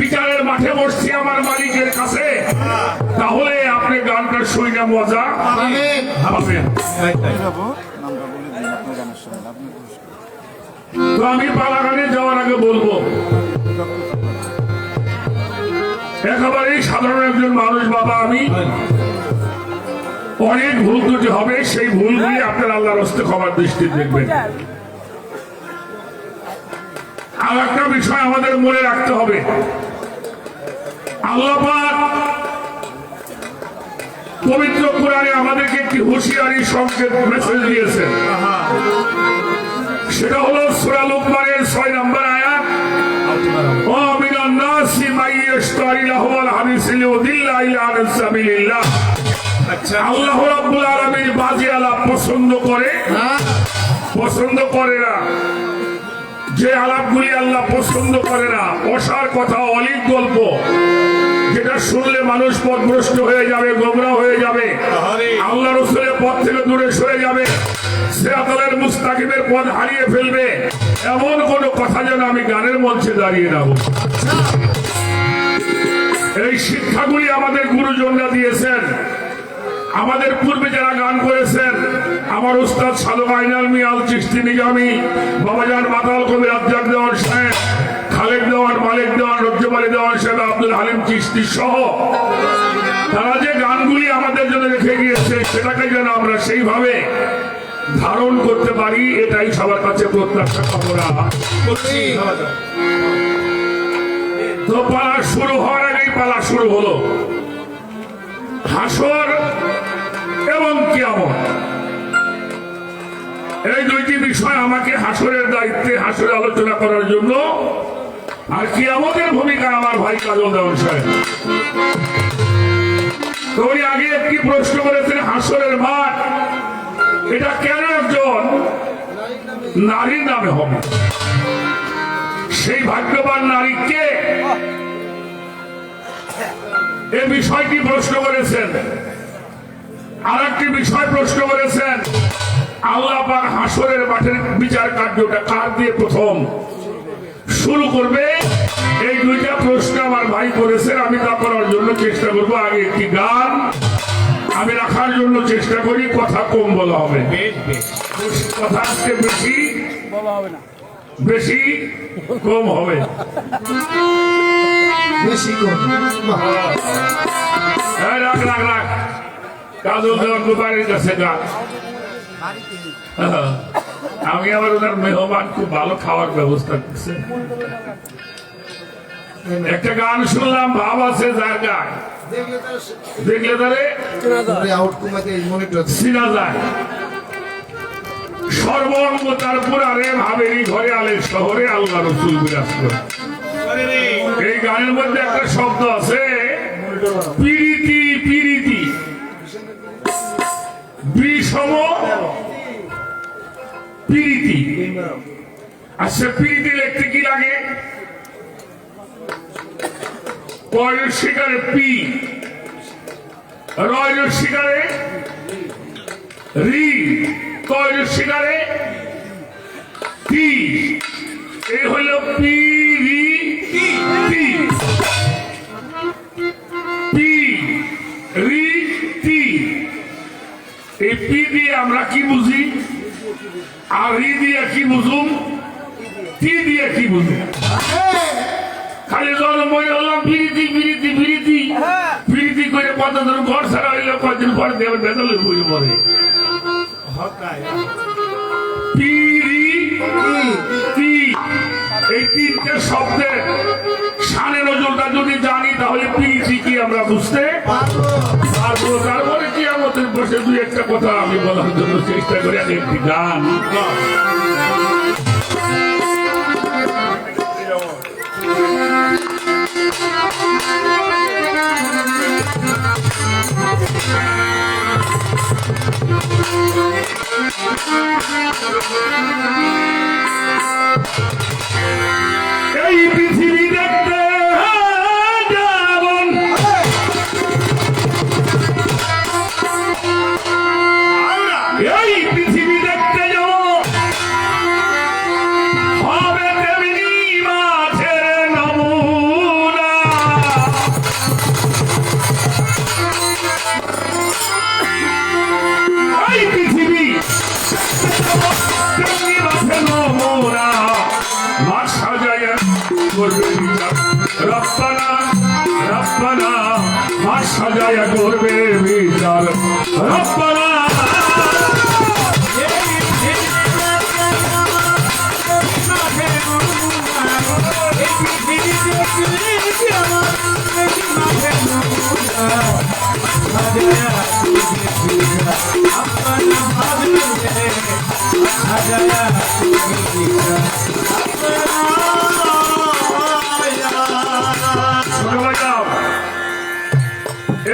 বিচারের মাঠে বসছি আমার মালিকের কাছে, তাহলে আপনি গানটা শুনে মজা পাবেন। তো আমি পালাগানে যাওয়ার আগে বলবো, একেবারেই সাধারণ একজন মানুষ বাবা, আমি অনেক ভুল ত্রুটি হবে, সেই ভুলগুলি আপনার আল্লাহর হস্তে ক্ষমার দৃষ্টি দেখবেন। আর একটা বিষয় আমাদের মনে রাখতে হবে, আল্লাহ পাক পবিত্র কোরআনে আমাদেরকে একটি হুঁশিয়ারি সংকেত মেসেজ দিয়েছেন। সেটা হলো সূরা লুকমানের 6 নম্বর আয়াত, ও মিনান নাসি মাইয়াশতারি লাহুল হাদিস লিউদিল্লা ইলা আন সাবিলিল্লাহ। আল্লাহ রাব্বুল আলামিন বাজি আলাপ পছন্দ করে না। যে আলাপগুলি আল্লাহ পছন্দ করে না, অসার কথা, অলিক গল্প, যেটা শুনলে মানুষ পথভ্রষ্ট হয়ে যাবে, গোমরাহ হয়ে যাবে, আল্লাহ রাসূলের পথ থেকে দূরে সরে যাবে, সিরাতাল মুস্তাকিমের পথ হারিয়ে ফেলবে, এমন কোন কথা যেন আমি গানের মঞ্চে দাঁড়িয়ে না বলি। এই শিক্ষাগুলি আমাদের গুরুজনরা দিয়েছেন। আমাদের পূর্বে যারা গান করেছেন, আমার উস্তাদ সাধু আইনাল মিয়াল চিশতি নিজামী, বাবাজান মাতাল কবি রাজ্জাক দেওয়ান সাহেব, খালেক দেওয়ান, মালিক দেওয়ান, রজ্জমালি দেওয়ান সাহেব, আব্দুল হালিম চিশতি সহ তারা যে গানগুলি আমাদের জন্য রেখে গিয়েছে, সেটাকে যেন আমরা সেইভাবে ধারণ করতে পারি, এটাই সবার কাছে প্রত্যাশা কামনা করছি। তো পালা শুরু হওয়ার আগেই পালা শুরু হলো। হাসর এবং কিয়ামত, এই দুইটি বিষয় আমাকে হাসরের দায়িত্বে, হাসরে আলোচনা করার জন্য, আর কিয়ামতের ভূমিকা আমার ভাই কাজল দেওয়ান সাহেব। তো উনি আগে একটি প্রশ্ন করেছেন, হাসরের মাঠ এটা কেন একজন নারীর নামে হবে? সেই ভাগ্যবান নারী কে? এই বিষয়টি প্রশ্ন করেছেন। আর একটি বিষয় প্রশ্ন করেছেন, আল্লাহ পাক হাসরের মাঠের বিচার কার্যটা কার দিয়ে প্রথম শুরু করবে? এই দুইটা প্রশ্ন আমার ভাই করেছেন। আমি তা করার জন্য চেষ্টা করবো। আগে একটি গান আমি রাখার জন্য চেষ্টা করি, কথা কম বলা হবে, কথা আজকে বেশি বলা হবে না, বেশি কম হবে, বেশি কম রাখ রাখ রাখ। কাজল দেওয়ার দোকানের কাছে গান। আমি আবার ওনার মেহমান, খুব ভালো খাওয়ার ব্যবস্থা করছে। একটা গান শুনলাম, ভাব আছে যার গান, দেখলে তারে আউট কমাতে মনিটর চিনা যায়। সর্বঙ্গ তারপর আরে ভাবেরই ঘরে আলের শহরে আল্লাহ রসুল বিরাজ করে। এই গানের মধ্যে একটা শব্দ আছে পিরিতি পিরিতি বিষম পিরিতি। আচ্ছা পিরিতি লিখতে কি লাগে? কয়ের শিকারে পি, রয়ের শিকারে রি, কয়ের শিকারে টি। এই হল পি রি টি, পি রি টি। এই পি দিয়ে আমরা কি বুঝি, আর রি দিয়ে কি বুঝুম, টি দিয়ে কি বুঝুম? খালি জল মনে হলাম বিরিতি বিরিতি বিরিতি বিরিতি করে কত ধর ঘর ছাড়া হইলো, কয়েকদিন পর দেবের বেতলের বই পড়ে। এই তিনটে শব্দের শানের ওজনটা যদি জানি তাহলে পিরিতি কি আমরা বুঝতে পারবো। তারপরে কি আমাদের বসে দুই একটা কথা আমি বলার জন্য চেষ্টা করি। আগে একটি গান এই পৃথিবী দেখতে যেমন এই পৃথিবী দেখতে যেমন হবে তেমনি মাছের নমুনা। এই পৃথিবী তেমনি মাছের নমুনা। মাছ সাজায়া করবে বিচার রব্বানা রব্বানা, মাছ সাজায়া করবে বিচার রব্বানা।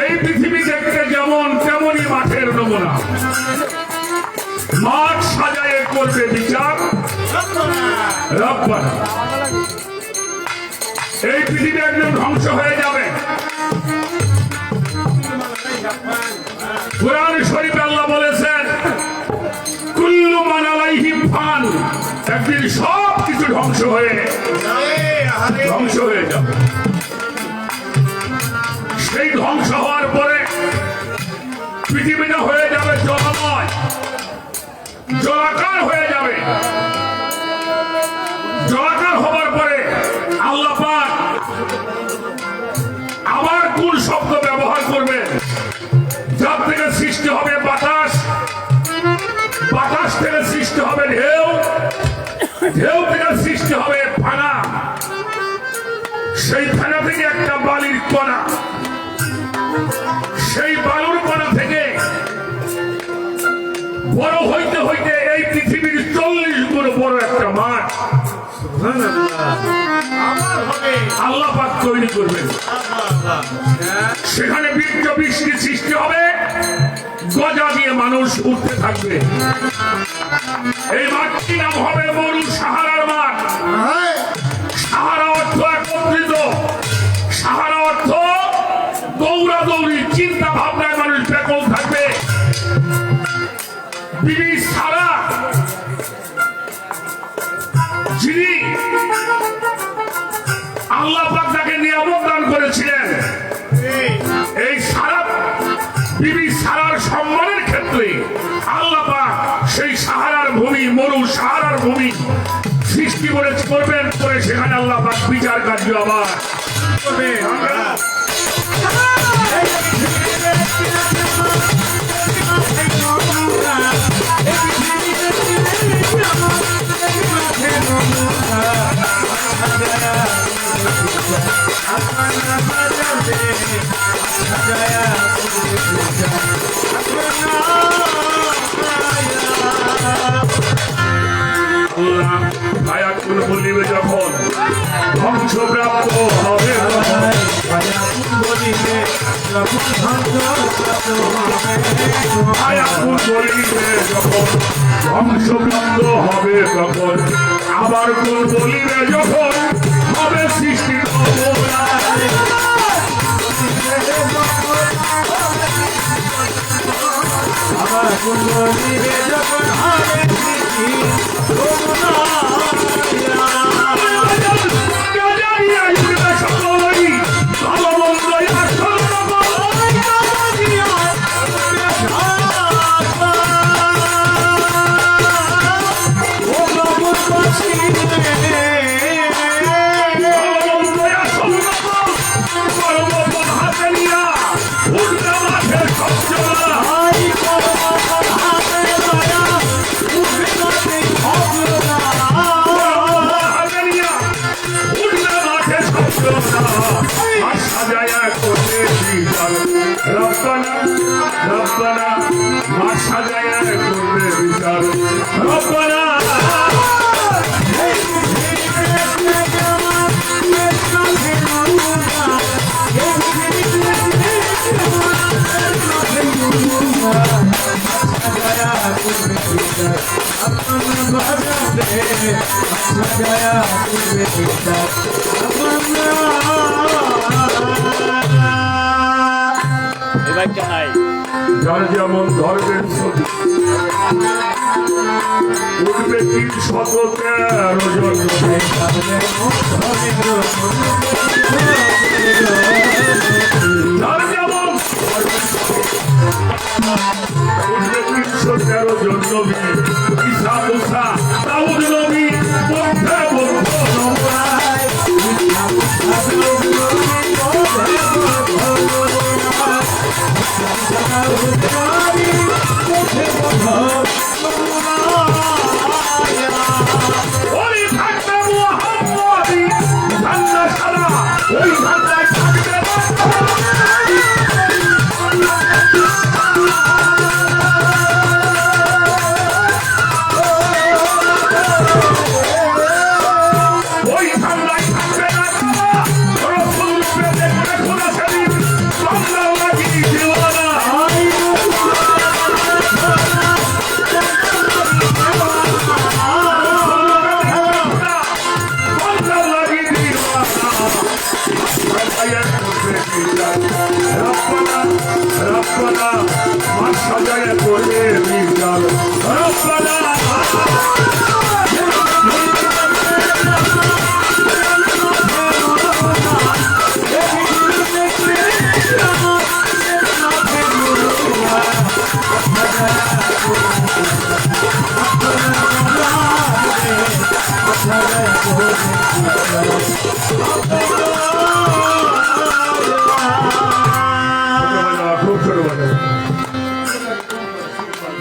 এই পৃথিবী দেখতে যেমন তেমনই মাঠের নমুনা। মাঠ সাজায় করবে বিচার রব্বানা। এই পৃথিবী একদম ধ্বংস হয়ে যাবে। কুরআন শরীফে আল্লাহ বলেছেন কুল্লু মান আলাইহি ফান, একদিন সব কিছু ধ্বংস হয়ে যাবে। সেই ধ্বংস হওয়ার পরে পৃথিবীটা হয়ে যাবে জলময়, জলাকার হয়ে যাবে। জলাকার হওয়ার পরে আল্লাহ পাক আবার কোন শব্দ ব্যবহার করবে? যার থেকে সৃষ্টি হবে বাতাস, বাতাস থেকে সৃষ্টি হবে ঢেউ, ঢেউ থেকে সৃষ্টি হবে ফানা, সেই ফানা থেকে একটা বালির কণা, সেই বালুর কণা থেকে বড় হইতে হইতে এই পৃথিবীর 40 গুণ বড় একটা মাঠ আল্লাহ পাক তৈরি করবেন। সেখানে বীর্য বৃষ্টি সৃষ্টি হবে, গজা দিয়ে মানুষ উঠতে থাকবে। এই মাঠটি নাম হবে মরু সাহারার মাঠ। সাহারা অর্থ একত্রিত, সাহারা অর্থ দৌড়াদৌড়ি, চিন্তা ভাবনায় মানুষ ব্যাকুল থাকবে। বিবি সারা যিনি আল্লাহ পাক তাকে নিয়ামত দান করেছিলেন, এই সারা বিবি সারার সম্মানের ক্ষেত্রে আল্লাহ পাক সেই সাহারার ভূমি, মরু সাহারার ভূমি সৃষ্টি করবেন, করে সেখানে আল্লাহ পাক বিচার কার্য আবার করবে। আমরা আল্লাহ ভায়াকুল বলিবে যখন ধ্বংসপ্রাপ্ত হবে ভায়াকুল বলিবে যখন ধ্বংসপ্রাপ্ত হবে তখন আবার কুল বলিবে যখন হবে সৃষ্টি আমার কোন দিবে যখন হবে রব্বানা রব্বানা মা সাজায়া করবে বিচার রব্বানা যার যেমন ধর্মের ছবি উঠবে 313 জন যার যেমন উঠবে 313 জন নবী ঈসা মুসা দাউদ নবী মধ্যে ওই থাকবে মুহাম্মদী ঝান্ডা সারা ওই ঝান্ডায় থাকবে ওই ঝান্ডায় থাকবে রসুল দেখবে খোদা শরীফ বাংলা লাগি দিওয়ানা রব্বানা মা সাজায়া করবে বিচার রব্বানা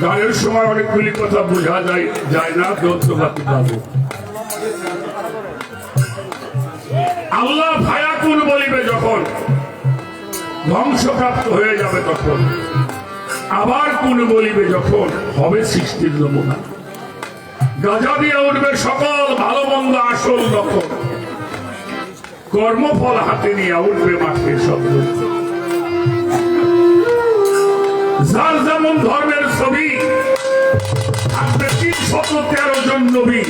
গানের সময় অনেকগুলি কথা বোঝা যায় না যন্ত্রপাতি পাবো আল্লাহ ভায়াকুল বলিবে যখন ধ্বংসপ্রাপ্ত হয়ে যাবে তখন আবার কোন বলিবে যখন হবে সৃষ্টির নমুনা গাজা দিয়ে উঠবে সকল ভালো মন্দ আসল লক্ষণ কর্মফল হাতে নিয়ে উঠবে মাঠের শব্দ যার যেমন ধর্মের ছবি থাকবে 313 জন নবী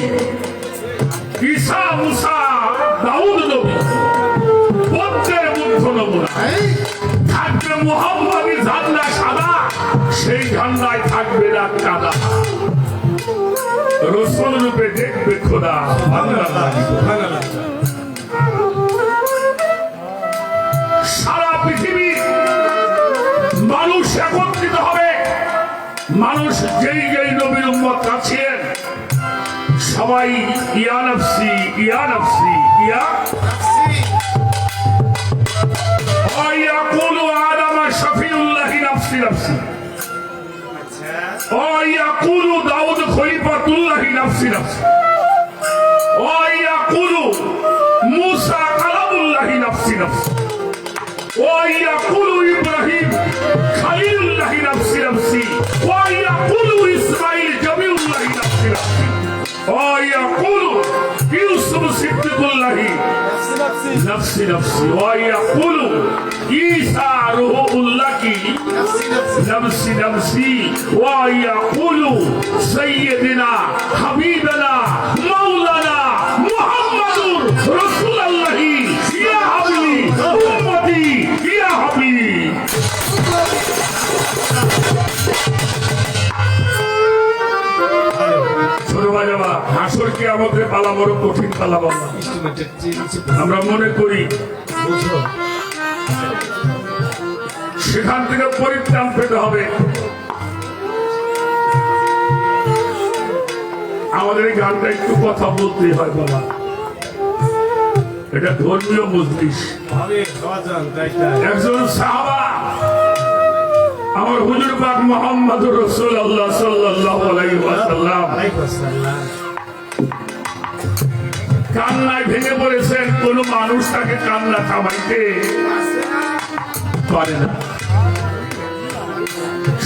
ঈসা মুসা দাউদ নবী বৌদ্ধের বুদ্ধ নমুনা থাকবে মুহাম্মদী ঝান্ডা সাদা সেই ঝান্ডায় থাকবে না কাদা রসুল রূপে দেখবে খোদা সারা পৃথিবী মানুষ একত্রিত হবে মানুষ যেই যেই নবীর উম্মত আছেন সবাই ইয়া নফসি ইয়া নফসি ইয়া ويقول آدم شفيع الله نفسي نفسي ويقول داود خليفة الله نفسي نفسي ويقول موسى كلام الله نفسي نفسي ويقول إبراهيم خليل الله نفسي نفسي ويقول إسماعيل جميل الله نفسي نفسي ويقول يوسف صديق الله نفسي نفسي ويقول عيسى روح الله نفسي نفسي ويقول سيدنا حبيبنا مولانا محمد رسول الله يا حبيبي أمتي يا حبيبي ছোট বাজাবা হাসর কি আমাদের পালা বড় কঠিন পালা বাবা ইনস্ট্রুমেন্টের আমরা মনে করি সেখান থেকে পরিত্রাণ পেতে হবে। আমাদের এই গানটা একটু কথা বলতেই হয় বাবা, এটা ধর্মীয় মজলিস। একজন সাহাবা আমার হুজুর পাক মুহাম্মদুর রাসূলুল্লাহ সাল্লাল্লাহু আলাইহি ওয়াসাল্লাম কান্নায় ভেঙে পড়েছেন। কোন মানুষ তাকে কান্না থামাইতে পারে না।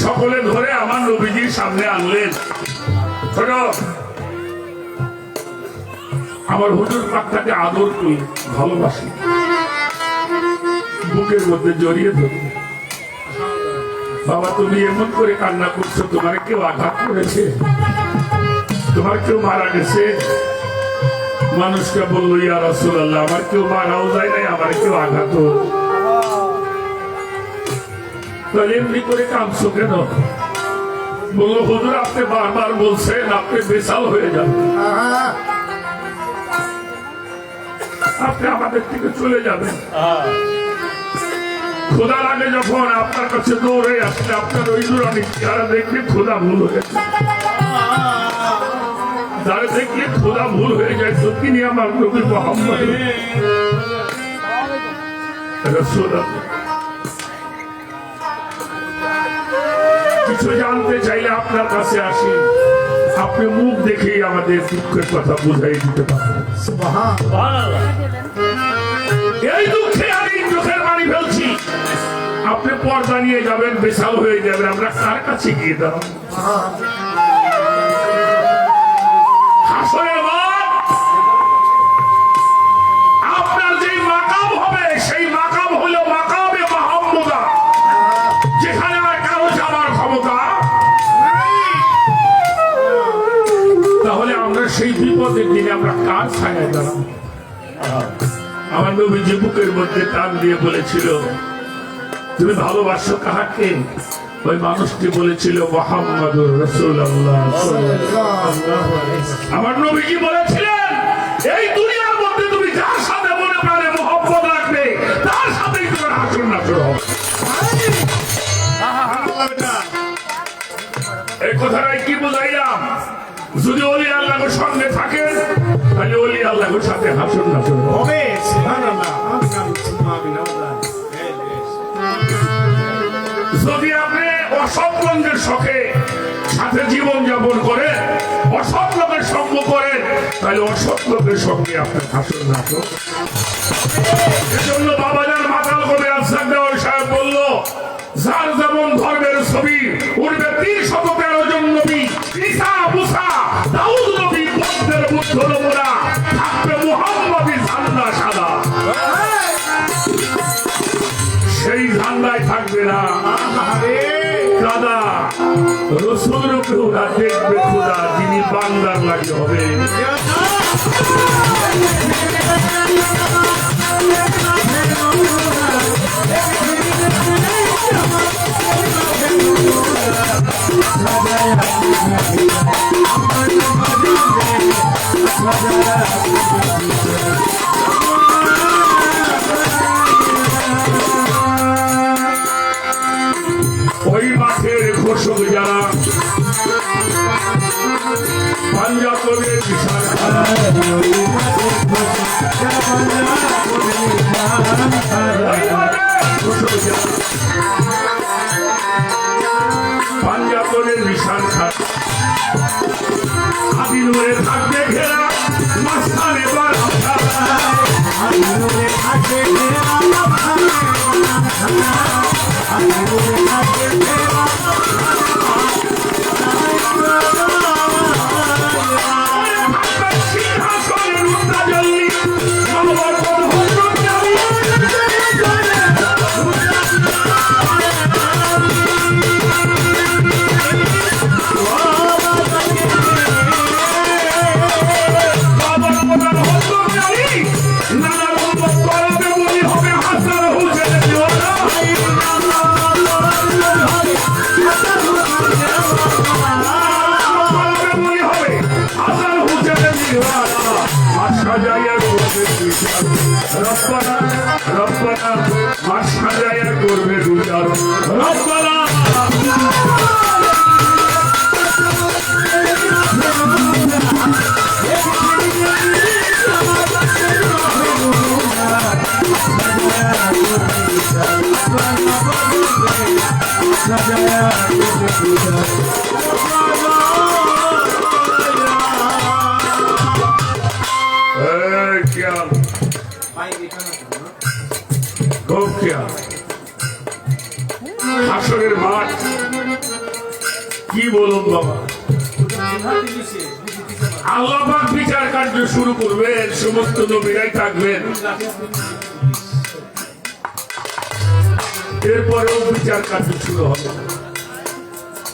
সকলে ধরে আমার নবীজির সামনে আনলেন। ছোট আমার হুজুর পাক তাকে আদর করি, ভালোবাসি, বুকের মধ্যে জড়িয়ে ধরি। বাবা তুমি এমন করে কান্না করছো, তোমার কেউ আঘাত করেছে, তোমার কেউ মারা গেছে? মানুষকে বললো ইয়া রাসূলুল্লাহ আমার কেউ মারাও যায় নাই, আমার কেউ আঘাত। তাহলে এমনি করে কাঁদছো কেন? বললো হুজুর আপনি বারবার বলছেন আপনি বেসাল হয়ে যাবেন, আপনি আমাদের থেকে চলে যাবেন। খোদার আগে যখন আপনার কাছে দৌড়ে আসলে আপনার ওই দূরানি যারা দেখলে খোদা ভুল হয়েছে, যারা দেখলে খোদা ভুল হয়ে যায় তো তিনি আমার নবী মুহাম্মদ রাসূলুল্লাহ। কিছু জানতে চাইলে আপনার কাছে আসি, আপনি মুখ দেখেই আমাদের দুঃখের কথা বুঝাই দিতে পারেন। এই দুঃখে আমি চোখের পানি ফেলছি, আপনি পর্দা নিয়ে যাবেন, বেসাল হয়ে যাবেন, আমরা কার কাছে গিয়ে দাঁড়াবো? হাসরের মাঠ আপনার যে মাকাম হবে সেই মাকাম হলো মাকামে মুহাম্মাদা, যেখানে আর কারো যাবার ক্ষমতা। তাহলে আমরা সেই বিপদের দিনে আমরা কার ছায়ায় দাঁড়াবো? আমার নবীজি বুকের মধ্যে টান দিয়ে বলেছিল তুমি ভালোবাসো কাহাকে? ওই মানুষটি বলেছিল মুহাম্মদুর রাসূলুল্লাহ। আমার নবীজি বলেছিলেন এই দুনিয়ার মধ্যে তুমি যার সাথে মনে প্রাণে মহব্বত রাখবে তার সাথেই তোমার হাসর নাসর হবে। এই কথাটাই কি বুঝাইলাম? যদি ওলি আল্লাহর সঙ্গে থাকেন তাহলে ওলি আল্লাহর সাথে হাসর নাসর হবে। যদি আপনি অসৎ লোকের শখে সাথে জীবন যাপন করেন, অসৎ লোকের সঙ্গ করেন, তাহলে অসৎ লোকের সঙ্গে আপনার হাসর নাসর। এজন্য বাবাজান মাতাল কবি আসাদ দেওয়ার সাহেব বলল যার যেমন ধর্মের ছবি উঠবে 313 জন নবী, ঈসা মুসা দাউদ নবী বৌদ্ধের বুদ্ধ নমুনা, থাকবে মুহাম্মদী ঝান্ডা সাদা। সেই ঝান্ডায় থাকবে না কাদা। রসুল রূপে দেখবে খোদা, যিনি বান্দার লাগে হবে। ওই মাঠের ঘোষক যারা পাঞ্জাবের বিশাল পাঞ্জাবের বিশাল খাট আদিল থাকবে ঘেরা মাঝখানে সিংহাসনের উত্তাজল্লি আমার পদ হজরত নবী বাবার প্রধান হজরত নবী নানার উম্মত করাবে বলি হবে হাসান হুসেন দিওয়ানা করাবে বলি হবে হাসান হুসেন দিওয়ানা আর সাজাইয়া করবে বিচার রব্বানা রব্বানা আর সাজাইয়া করবে বিচার রব্বানা খেয়াল খুব খেয়াল হাসরের মাঠ কি বলুন বাবা আল্লাহ পাক বিচার কার্য শুরু করবেন সমস্ত নবীরাই থাকবেন এরপরেও বিচার কার্য শুরু হবে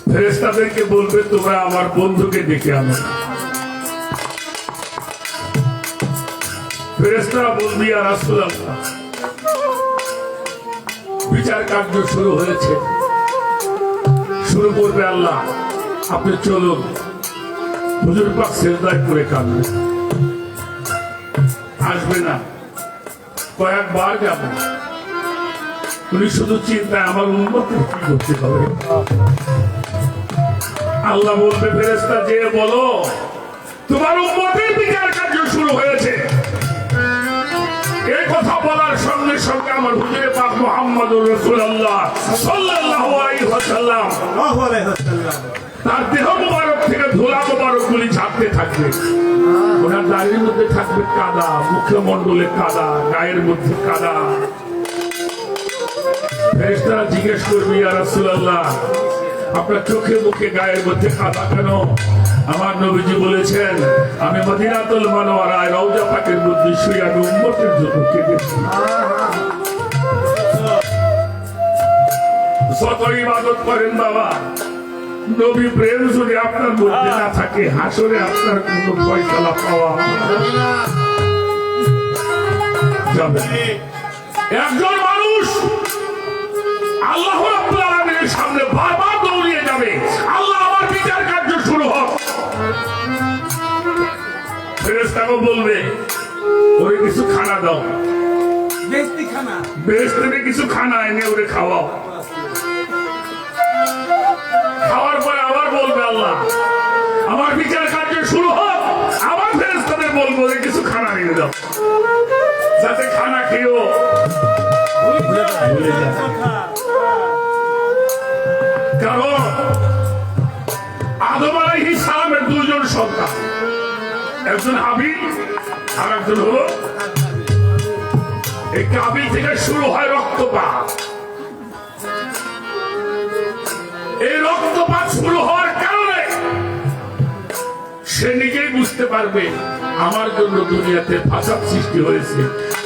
ফেরেশতাদেরকে বলবে তোমরা আমার বন্ধুকে ডেকে আনো ফেরেশতারা বলবে ইয়া রাসূলুল্লাহ বিচার কার্য শুরু হয়েছে শুরু করবে আল্লাহ আপনি চলুন হুজুর পাক সেজদায় করে কাঁদবে আসবে না কয়েকবার যাবে উনি শুধু চিন্তায় আমার উম্মতের কি করতে হবে আল্লাহ বলবে ফেরেশতা যে বলো তোমার উম্মতের বিচার কার্য শুরু হয়েছে এই কথা বলার সঙ্গে সঙ্গে আমার হুজুরে পাক মুহাম্মদুর রাসূলুল্লাহ সাল্লাল্লাহু আলাইহি ওয়াসাল্লাম তার দেহ মোবারক থেকে ধুলা মোবারক গুলি ঝাড়তে থাকবে ওনার দাড়ির মধ্যে থাকবে কাদা মুখমণ্ডলে কাদা গায়ের মধ্যে কাদা ফেরেশতারা জিজ্ঞেস করবে ইয়া রাসূলুল্লাহ আপনার চোখে মুখে গায়ের মধ্যে কাদা কেন আমার নবীজি বলেছেন আমি মদিনাতুল মুনাওয়ারায় রওজা পাকের মধ্যে শুয়ে আমি উম্মতের জন্য কেঁদেছি যত ইবাদত করেন বাবা নবী প্রেম যদি আপনার মধ্যে না থাকে হাসরে আপনার কোনো ফয়সালা পাওয়া যাবে একজন মানুষ আল্লাহ রাব্বুল আলামিনের সামনে বারবার দৌড়িয়ে যাবে আল্লাহ আমার বিচার কার্য শুরু হোক ফেরেশতাকে বলবে ওরে কিছু খানা দাও বেহেশত থেকে কিছু খানা এনে ওরে খাওয়াও খাওয়ার পরে আবার বলবে আল্লাহ আমার বিচার কার্য শুরু হোক আবার ফেরেশতাদের বলবো ওরে কিছু খানা এনে দাও যাতে খানা খেয়েও ভুলে যায় কারণ আদম আলাইহিস সালামের দুজন সন্তান একজন হাবিল আর একজন হলো এই কাবিল থেকে শুরু হয় রক্তপাত এই রক্তপাত শুরু হওয়ার কারণে সে নিজেই বুঝতে পারবে আমার জন্য দুনিয়াতে ফাসাদ সৃষ্টি হয়েছে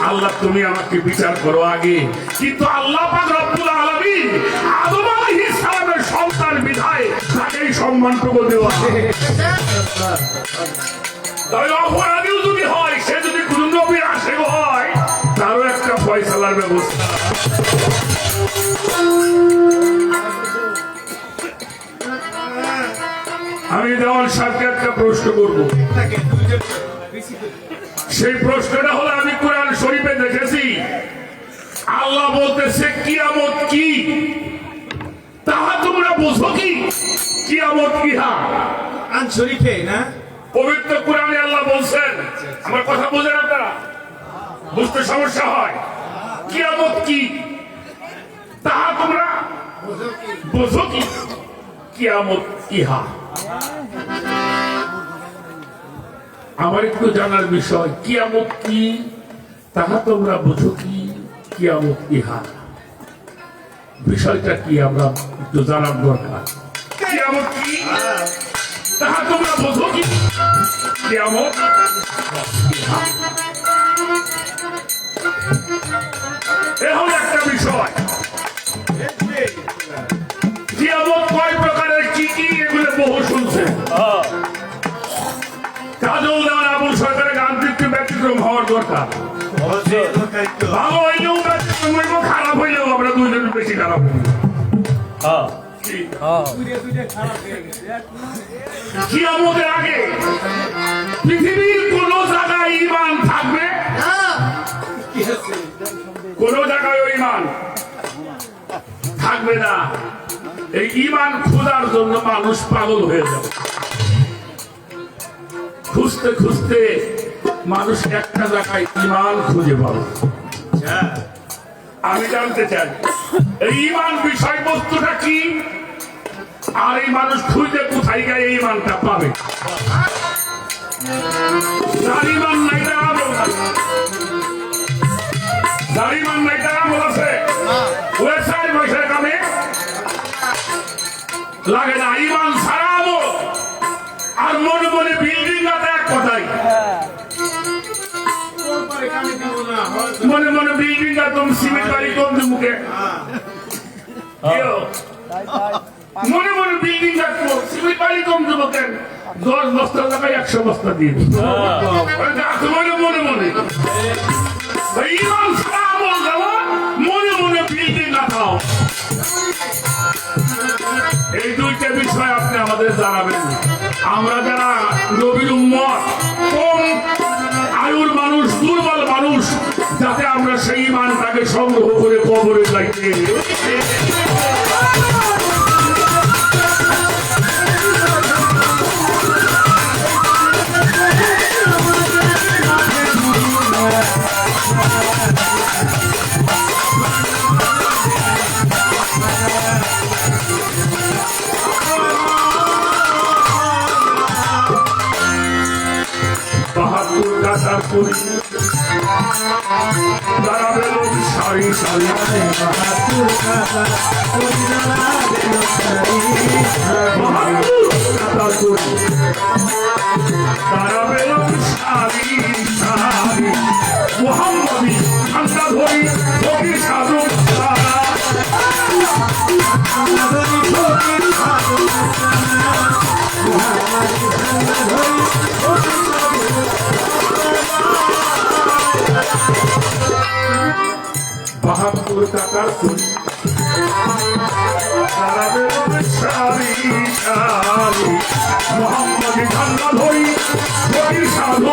আল্লাহ তুমি আমাকে বিচার করো আগে কিন্তু আল্লাহ পাক রব্বুল আলামিন আদম আলাইহিস সালামের সন্তান বিধায় তাকেই সম্মানটুকু দেওয়া তবে অপরাধীও যদি হয় সে যদি কোন নবী আশেক হয় তারও একটা ফয়সালার ব্যবস্থা আমি দেওয়াল সাহেবকে একটা প্রশ্ন করব সেই প্রশ্নটা হলো আমি কোরআন শরীফে দেখেছি আল্লাহ বলতেছে কিয়ামত কি তাহা তোমরা বুঝো কি কিয়ামত কি আন শরীফে না পবিত্র কোরআনে আল্লাহ বলছেন আমার কথা বুঝেন আপনারা বুঝতে সমস্যা হয় কিয়ামত কি তাহা তোমরা বুঝো কি কিয়ামত ইহা আমার একটু জানার বিষয় কিয়ামত কি তাহা তোমরা বুঝো কি কিয়ামত ইহা বিষয়টা কি আমরা একটু জানার দরকার। কিয়ামত কি তাহা তোমরা বোঝো কি কিয়ামত ইহা। এখন একটা বিষয়, কিয়ামত কয় প্রকারের কি কি এগুলো বহু শুনছে। কাজল দেওয়ার আবুল সরকারের গান একটু ব্যতিক্রম হওয়ার দরকার। ভালো হইলেও ব্যতিক্রম হইব, খারাপ হইলেও আমরা দুইজন বেশি খারাপ হইব। কিয়ামতের আগে পৃথিবীর কোন জায়গায় ঈমান থাকবে? কোন জায়গায় ঈমান থাকবে না। এই ঈমান খোঁজার জন্য মানুষ পাগল হয়ে যাবে। খুঁজতে খুঁজতে মানুষ একটা জায়গায় ঈমান খুঁজে পাবে। আমি জানতে চাই এই ঈমান বিষয়বস্তুটা কি, আর এই মানুষ খুঁজে কোথায় গিয়ে এই ঈমানটা পাবে। যার ঈমান নাই তার আমল নাই, যার ঈমান নাই তার আমল আছে। ওয়েবসাইট বসে কামে লাগে না, ঈমান ছাড়া আমল। আর মনে মনে বিল্ডিং আছে এক কথাই, মনে মনে বিল্ডিং তুমি সিমেন্ট বাড়ি কম মুখে মনে মনে বিল্ডিং রাখবো, সিমেন্ট বাড়ি কম দেবো কেন? 10 বস্তা টাকায় 100 বস্তা দিয়ে মনে মনে মনে ঈমান ছাড়া আমল দেওয়া, মনে মনে বিল্ডিং রাখাও। এই দুইটা বিষয় আপনি আমাদের জানাবেন। আমরা যারা নবীর উম্মত, কম আয়ুর মানুষ, দুর্বল মানুষ, যাতে আমরা সেই ঈমানটাকে সংগ্রহ করে কবরে যাইতে করি। দাঁড়াবে লোক সারি সারি, দাঁড়াবে লোক সারি সারি, মোহাম্মদী ঘন্টা ধরি ফকির সাধু বাহাত্তর টাকার চুরি, সারি সারি, মোহাম্মদী ঘন্টা ধরি ফকির সাধু